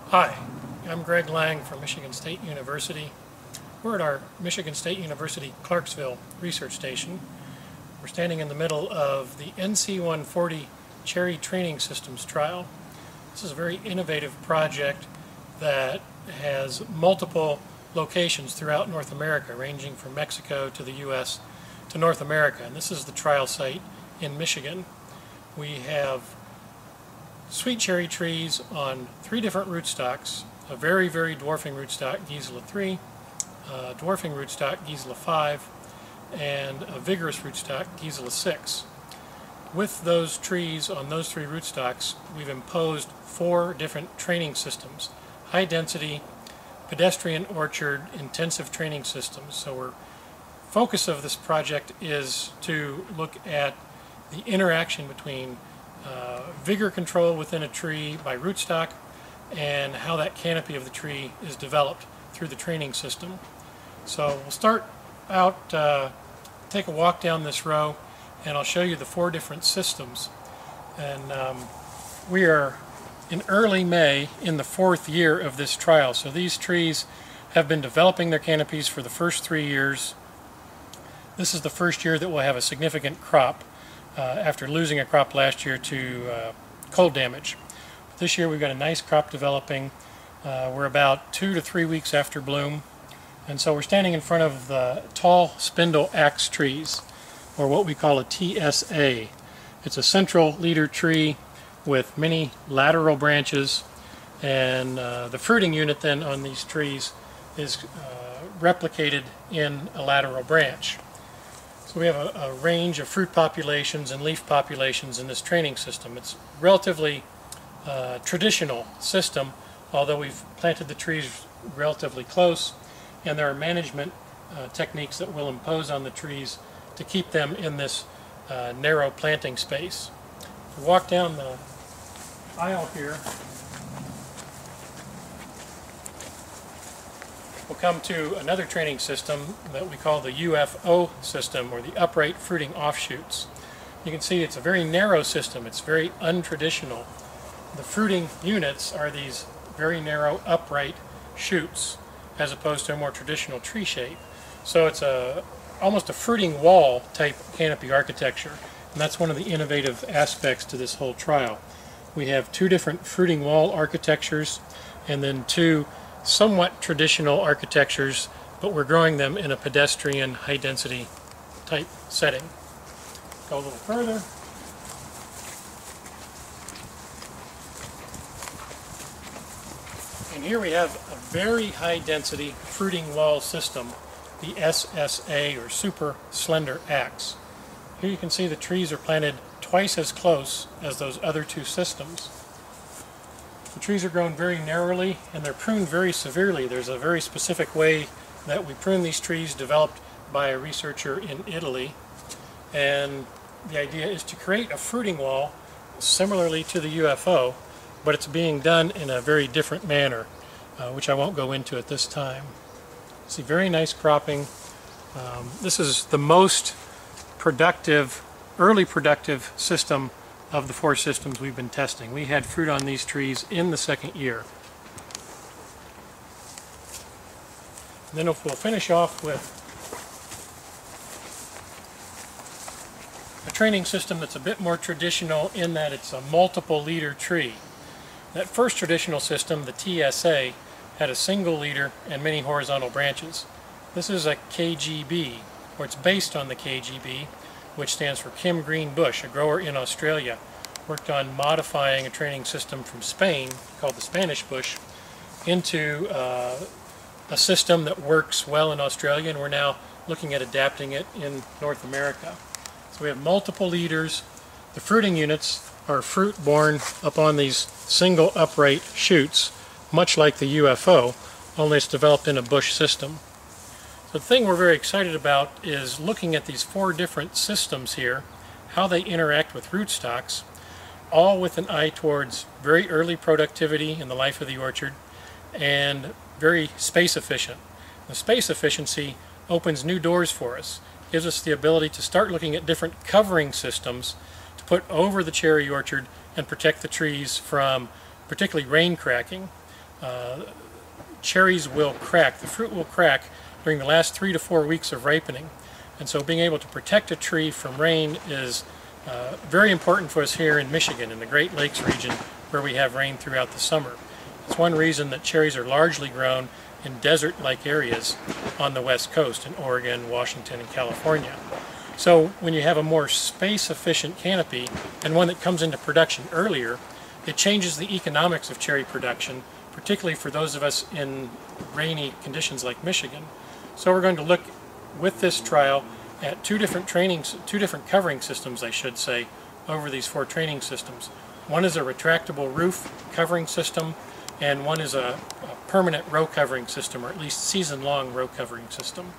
Hi, I'm Greg Lang from Michigan State University. We're at our Michigan State University Clarksville Research Station. We're standing in the middle of the NC-140 Cherry Training Systems trial. This is a very innovative project that has multiple locations throughout North America, ranging from Mexico to the U.S. to North America. And this is the trial site in Michigan. We have sweet cherry trees on 3 different rootstocks: a very, very dwarfing rootstock, Gisela 3, a dwarfing rootstock, Gisela 5, and a vigorous rootstock, Gisela 6. With those trees on those 3 rootstocks, we've imposed 4 different training systems: high density, pedestrian orchard, intensive training systems. So our focus of this project is to look at the interaction between vigor control within a tree by rootstock and how that canopy of the tree is developed through the training system. So we'll start out, take a walk down this row, and I'll show you the 4 different systems. And we are in early May in the 4th year of this trial. So these trees have been developing their canopies for the first 3 years. This is the first year that we'll have a significant crop after losing a crop last year to cold damage. But this year we've got a nice crop developing. We're about 2 to 3 weeks after bloom, and so we're standing in front of the tall spindle axe trees, or what we call a TSA. It's a central leader tree with many lateral branches, and the fruiting unit then on these trees is replicated in a lateral branch. So we have a range of fruit populations and leaf populations in this training system. It's a relatively traditional system, although we've planted the trees relatively close, and there are management techniques that we'll impose on the trees to keep them in this narrow planting space. If we walk down the aisle here, we'll come to another training system that we call the UFO system, or the upright fruiting offshoots. You can see it's a very narrow system. It's very untraditional. The fruiting units are these very narrow upright shoots as opposed to a more traditional tree shape. So it's almost a fruiting wall type canopy architecture, and that's one of the innovative aspects to this whole trial. We have 2 different fruiting wall architectures and then 2 somewhat traditional architectures, but we're growing them in a pedestrian high density type setting. Go a little further. And here we have a very high density fruiting wall system, the SSA, or super slender axe. Here you can see the trees are planted twice as close as those other 2 systems. The trees are grown very narrowly, and they're pruned very severely. There's a very specific way that we prune these trees, developed by a researcher in Italy, and the idea is to create a fruiting wall similarly to the UFO, but it's being done in a very different manner, which I won't go into at this time. See, very nice cropping. This is the most productive, early productive system of the 4 systems we've been testing. We had fruit on these trees in the 2nd year. And then we'll finish off with a training system that's a bit more traditional in that it's a multiple leader tree. That first traditional system, the TSA, had a single leader and many horizontal branches. This is a KGB, or it's based on the KGB, which stands for Kim Green Bush, a grower in Australia. Worked on modifying a training system from Spain, called the Spanish bush, into a system that works well in Australia, and we're now looking at adapting it in North America. So we have multiple leaders. The fruiting units are fruit borne upon these single upright shoots, much like the UFO, only it's developed in a bush system. The thing we're very excited about is looking at these 4 different systems here, how they interact with rootstocks, all with an eye towards very early productivity in the life of the orchard and very space efficient. The space efficiency opens new doors for us, gives us the ability to start looking at different covering systems to put over the cherry orchard and protect the trees from particularly rain cracking. cherries will crack, the fruit will crack during the last 3 to 4 weeks of ripening. And so being able to protect a tree from rain is very important for us here in Michigan, in the Great Lakes region, where we have rain throughout the summer. It's one reason that cherries are largely grown in desert-like areas on the West Coast, in Oregon, Washington, and California. So when you have a more space-efficient canopy and one that comes into production earlier, it changes the economics of cherry production, particularly for those of us in rainy conditions like Michigan. So we're going to look with this trial at two different covering systems, I should say, over these 4 training systems. One is a retractable roof covering system, and one is a permanent row covering system, or at least season-long row covering system.